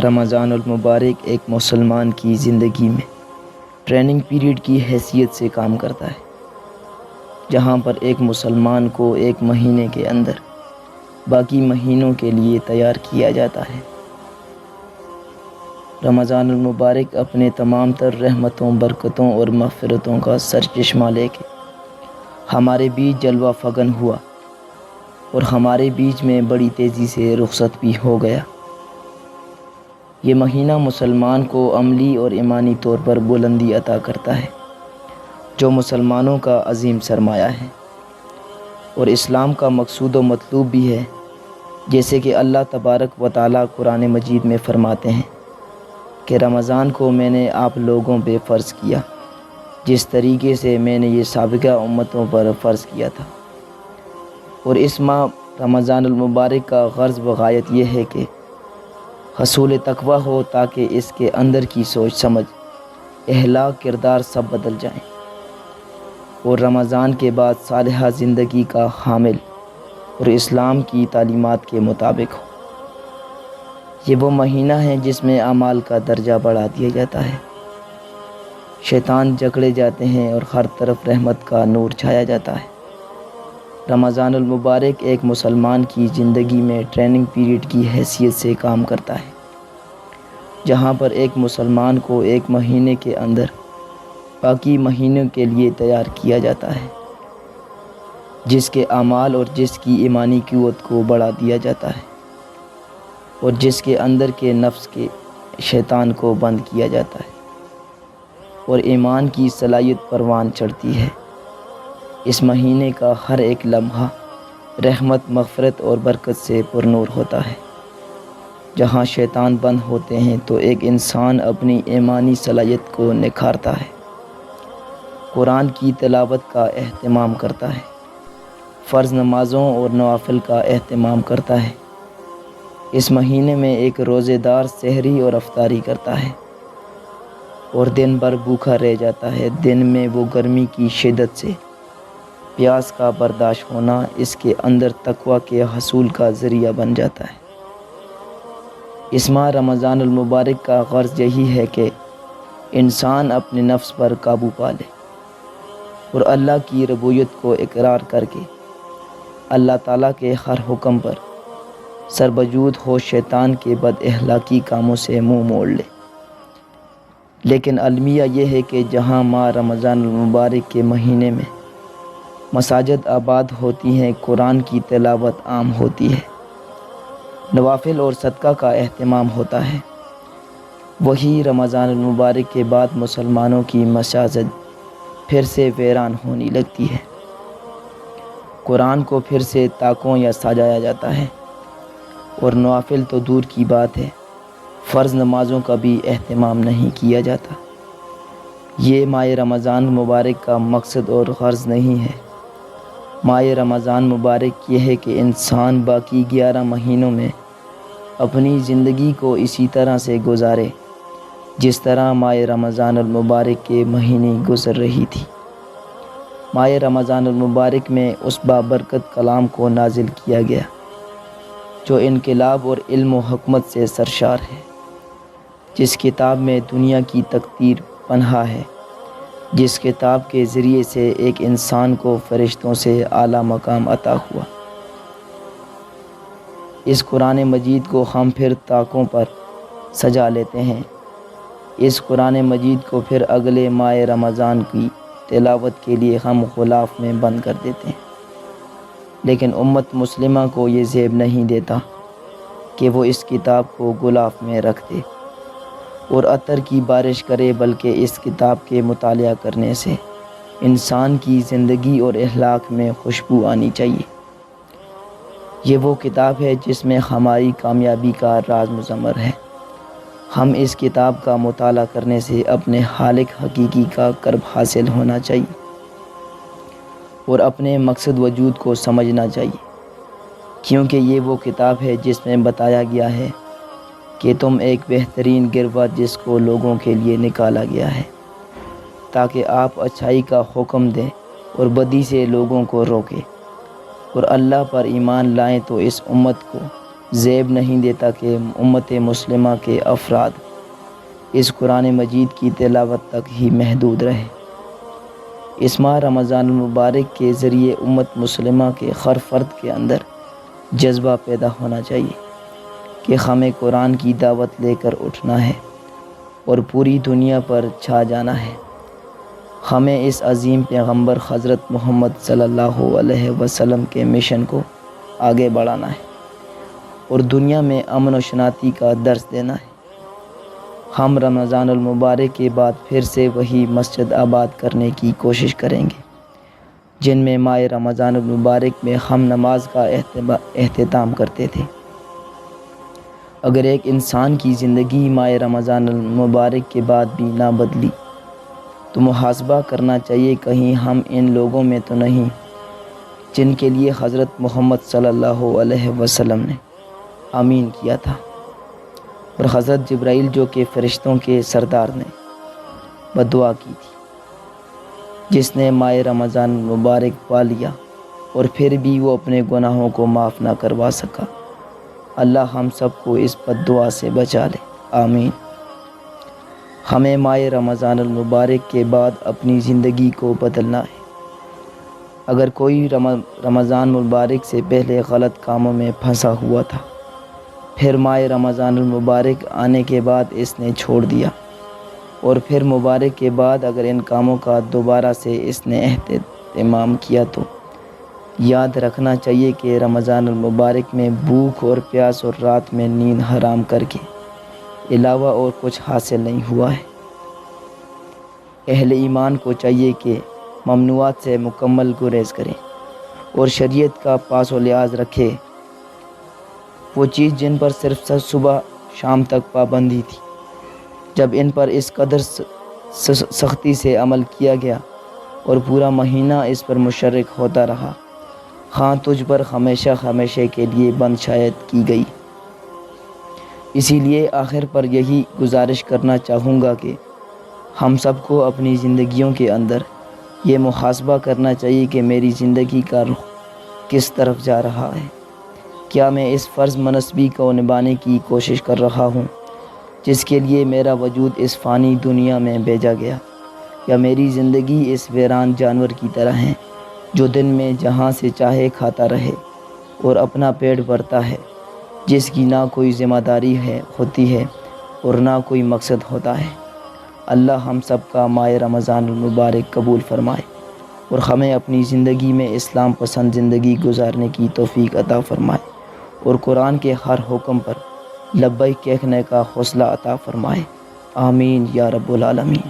رمضان المبارک ایک مسلمان کی زندگی میں ٹریننگ پیریڈ کی حیثیت سے کام کرتا ہے، جہاں پر ایک مسلمان کو ایک مہینے کے اندر باقی مہینوں کے لیے تیار کیا جاتا ہے۔ رمضان المبارک اپنے تمام تر رحمتوں، برکتوں اور مغفرتوں کا سرچشمہ لے کے ہمارے بیچ جلوہ فگن ہوا اور ہمارے بیچ میں بڑی تیزی سے رخصت بھی ہو گیا۔ یہ مہینہ مسلمان کو عملی اور ایمانی طور پر بلندی عطا کرتا ہے، جو مسلمانوں کا عظیم سرمایہ ہے اور اسلام کا مقصود و مطلوب بھی ہے، جیسے کہ اللہ تبارک و تعالیٰ قرآن مجید میں فرماتے ہیں کہ رمضان کو میں نے آپ لوگوں پہ فرض کیا جس طریقے سے میں نے یہ سابقہ امتوں پر فرض کیا تھا۔ اور اس ماہ رمضان المبارک کا غرض و غایت یہ ہے کہ حصول تقویٰ ہو، تاکہ اس کے اندر کی سوچ سمجھ، اخلاق، کردار سب بدل جائیں اور رمضان کے بعد صالحہ زندگی کا حامل اور اسلام کی تعلیمات کے مطابق ہو۔ یہ وہ مہینہ ہے جس میں اعمال کا درجہ بڑھا دیا جاتا ہے، شیطان جکڑے جاتے ہیں اور ہر طرف رحمت کا نور چھایا جاتا ہے۔ رمضان المبارک ایک مسلمان کی زندگی میں ٹریننگ پیریڈ کی حیثیت سے کام کرتا ہے، جہاں پر ایک مسلمان کو ایک مہینے کے اندر باقی مہینوں کے لیے تیار کیا جاتا ہے، جس کے اعمال اور جس کی ایمانی قوت کو بڑھا دیا جاتا ہے اور جس کے اندر کے نفس کے شیطان کو بند کیا جاتا ہے اور ایمان کی صلاحیت پروان چڑھتی ہے۔ اس مہینے کا ہر ایک لمحہ رحمت، مغفرت اور برکت سے پرنور ہوتا ہے۔ جہاں شیطان بند ہوتے ہیں تو ایک انسان اپنی ایمانی صلاحیت کو نکھارتا ہے، قرآن کی تلاوت کا اہتمام کرتا ہے، فرض نمازوں اور نوافل کا اہتمام کرتا ہے۔ اس مہینے میں ایک روزے دار سحری اور افطاری کرتا ہے اور دن بھر بھوکا رہ جاتا ہے۔ دن میں وہ گرمی کی شدت سے پیاس کا برداشت ہونا اس کے اندر تقویٰ کے حصول کا ذریعہ بن جاتا ہے۔ اس ماہ رمضان المبارک کا غرض یہی ہے کہ انسان اپنے نفس پر قابو پا لے اور اللہ کی ربوبیت کو اقرار کر کے اللہ تعالیٰ کے ہر حکم پر سربجود ہو، شیطان کے بد اخلاقی کاموں سے منہ موڑ لے۔ لیکن المیہ یہ ہے کہ جہاں ماہ رمضان المبارک کے مہینے میں مساجد آباد ہوتی ہیں، قرآن کی تلاوت عام ہوتی ہے، نوافل اور صدقہ کا اہتمام ہوتا ہے، وہی رمضان المبارک کے بعد مسلمانوں کی مساجد پھر سے ویران ہونے لگتی ہے۔ قرآن کو پھر سے طاقوں یا سجایا جاتا ہے اور نوافل تو دور کی بات ہے، فرض نمازوں کا بھی اہتمام نہیں کیا جاتا۔ یہ ماہ رمضان مبارک کا مقصد اور غرض نہیں ہے۔ ماہ رمضان مبارک یہ ہے کہ انسان باقی 11 مہینوں میں اپنی زندگی کو اسی طرح سے گزارے جس طرح ماہ رمضان المبارک کے مہینے گزر رہی تھی۔ ماہ رمضان المبارک میں اس بابرکت کلام کو نازل کیا گیا جو انقلاب اور علم و حکمت سے سرشار ہے، جس کتاب میں دنیا کی تقدیر پنہاں ہے، جس کتاب کے ذریعے سے ایک انسان کو فرشتوں سے اعلیٰ مقام عطا ہوا۔ اس قرآن مجید کو ہم پھر طاقوں پر سجا لیتے ہیں، اس قرآن مجید کو پھر اگلے ماہ رمضان کی تلاوت کے لیے ہم غلاف میں بند کر دیتے ہیں۔ لیکن امت مسلمہ کو یہ زیب نہیں دیتا کہ وہ اس کتاب کو غلاف میں رکھ دے اور عطر کی بارش کرے، بلکہ اس کتاب کے مطالعہ کرنے سے انسان کی زندگی اور اخلاق میں خوشبو آنی چاہیے۔ یہ وہ کتاب ہے جس میں ہماری کامیابی کا راز مضمر ہے۔ ہم اس کتاب کا مطالعہ کرنے سے اپنے خالق حقیقی کا قرب حاصل ہونا چاہیے اور اپنے مقصد وجود کو سمجھنا چاہیے، کیونکہ یہ وہ کتاب ہے جس میں بتایا گیا ہے کہ تم ایک بہترین گروہ جس کو لوگوں کے لیے نکالا گیا ہے تاکہ آپ اچھائی کا حکم دیں اور بدی سے لوگوں کو روکیں اور اللہ پر ایمان لائیں، تو اس امت کو زیب نہیں دیتا کہ امت مسلمہ کے افراد اس قرآن مجید کی تلاوت تک ہی محدود رہے۔ اس ماہ رمضان المبارک کے ذریعے امت مسلمہ کے ہر فرد کے اندر جذبہ پیدا ہونا چاہیے کہ ہمیں قرآن کی دعوت لے کر اٹھنا ہے اور پوری دنیا پر چھا جانا ہے۔ ہمیں اس عظیم پیغمبر حضرت محمد صلی اللہ علیہ وسلم کے مشن کو آگے بڑھانا ہے اور دنیا میں امن و شناختی کا درس دینا ہے۔ ہم رمضان المبارک کے بعد پھر سے وہی مسجد آباد کرنے کی کوشش کریں گے جن میں ماہ رمضان المبارک میں ہم نماز کا اہتمام کرتے تھے۔ اگر ایک انسان کی زندگی ماہ رمضان المبارک کے بعد بھی نہ بدلی تو محاسبہ کرنا چاہیے کہیں ہم ان لوگوں میں تو نہیں جن کے لیے حضرت محمد صلی اللہ علیہ وسلم نے آمین کیا تھا اور حضرت جبرائیل جو کہ فرشتوں کے سردار نے بدعا کی تھی، جس نے ماہ رمضان مبارک پا لیا اور پھر بھی وہ اپنے گناہوں کو معاف نہ کروا سکا۔ اللہ ہم سب کو اس بددعا سے بچا لے، آمین۔ ہمیں ماہ رمضان المبارک کے بعد اپنی زندگی کو بدلنا ہے۔ اگر کوئی رمضان مبارک سے پہلے غلط کاموں میں پھنسا ہوا تھا، پھر ماہ رمضان المبارک آنے کے بعد اس نے چھوڑ دیا اور پھر مبارک کے بعد اگر ان کاموں کا دوبارہ سے اس نے اہتمام کیا تو یاد رکھنا چاہیے کہ رمضان المبارک میں بھوک اور پیاس اور رات میں نیند حرام کر کے علاوہ اور کچھ حاصل نہیں ہوا ہے۔ اہل ایمان کو چاہیے کہ ممنوعات سے مکمل گریز کریں اور شریعت کا پاس و لحاظ رکھے۔ وہ چیز جن پر صرف صبح شام تک پابندی تھی، جب ان پر اس قدر سختی سے عمل کیا گیا اور پورا مہینہ اس پر مشرک ہوتا رہا، ہاں تجھ پر ہمیشہ ہمیشہ کے لیے بند شاید کی گئی۔ اسی لیے آخر پر یہی گزارش کرنا چاہوں گا کہ ہم سب کو اپنی زندگیوں کے اندر یہ محاسبہ کرنا چاہیے کہ میری زندگی کا رخ کس طرف جا رہا ہے۔ کیا میں اس فرض منصبی کو نبھانے کی کوشش کر رہا ہوں جس کے لیے میرا وجود اس فانی دنیا میں بھیجا گیا، یا میری زندگی اس ویران جانور کی طرح ہے جو دن میں جہاں سے چاہے کھاتا رہے اور اپنا پیٹ بھرتا ہے، جس کی نہ کوئی ذمہ داری ہوتی ہے اور نہ کوئی مقصد ہوتا ہے۔ اللہ ہم سب کا ماہ رمضان المبارک قبول فرمائے اور ہمیں اپنی زندگی میں اسلام پسند زندگی گزارنے کی توفیق عطا فرمائے اور قرآن کے ہر حکم پر لبیک کہنے کا حوصلہ عطا فرمائے، آمین یا رب العالمین۔